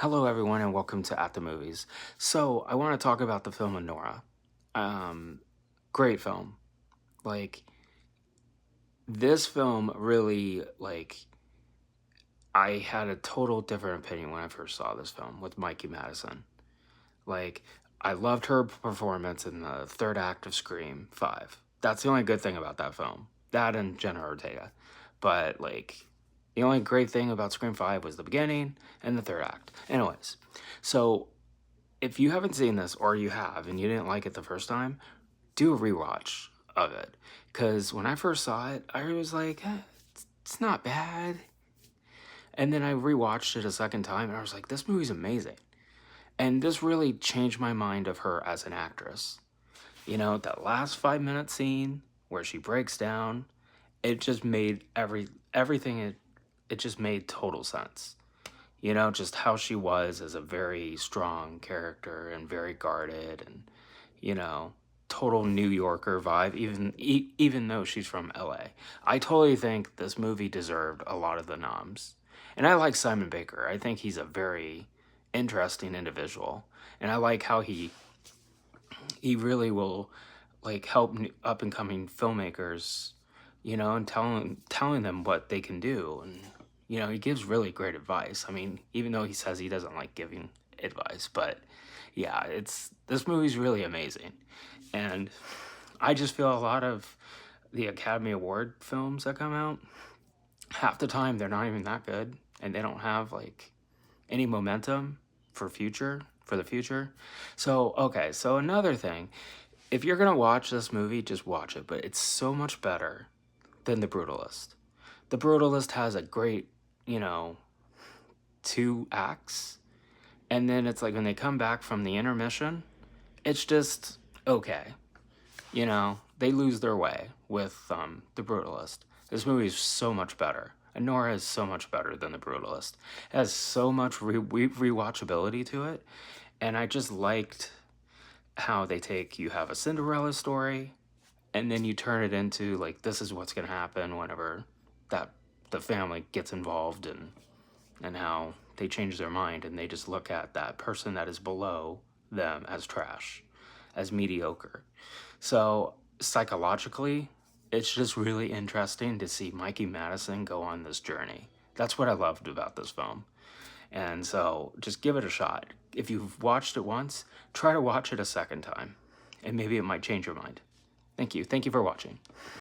Hello, everyone, and welcome to At the Movies. So, I want to talk about the film Anora. Um, Great film. Like, this film really, I had a total different opinion when I first saw this film with Mikey Madison. Like, I loved her performance in the third act of Scream 5. That's the only good thing about that film. That and Jenna Ortega. But, the only great thing about Scream 5 was the beginning and the third act. Anyways, so if you haven't seen this or you have and you didn't like it the first time, do a rewatch of it. Because when I first saw it, I was like, it's not bad. And then I rewatched it a second time and I was like, this movie's amazing. And this really changed my mind of her as an actress. You know, that last 5 minute scene where she breaks down, it just made everything it just made total sense. You know, just how she was as a very strong character and very guarded and, you know, total New Yorker vibe, even though she's from LA. I totally think this movie deserved a lot of the noms. And I like Simon Baker. I think he's a very interesting individual. And I like how he really will help up and coming filmmakers, you know, and telling them what they can do. And you know, he gives really great advice. I mean, even though he says he doesn't like giving advice, but yeah, it's this movie's really amazing. And I just feel a lot of the Academy Award films that come out, half the time they're not even that good and they don't have any momentum for the future. So, okay, so another thing, if you're gonna watch this movie, just watch it, but it's so much better than The Brutalist. The Brutalist has a great, you know, 2 acts, and then it's like when they come back from the intermission, it's just okay. You know, they lose their way with The Brutalist. This movie is so much better. Anora is so much better than The Brutalist. It has so much rewatchability to it, and I just liked how they take you have a Cinderella story and then you turn it into this is what's going to happen whenever that the family gets involved and how they change their mind and they just look at that person that is below them as trash, as mediocre. So psychologically, it's just really interesting to see Mikey Madison go on this journey. That's what I loved about this film. And so just give it a shot. If you've watched it once, try to watch it a second time, and maybe it might change your mind. Thank you. Thank you for watching.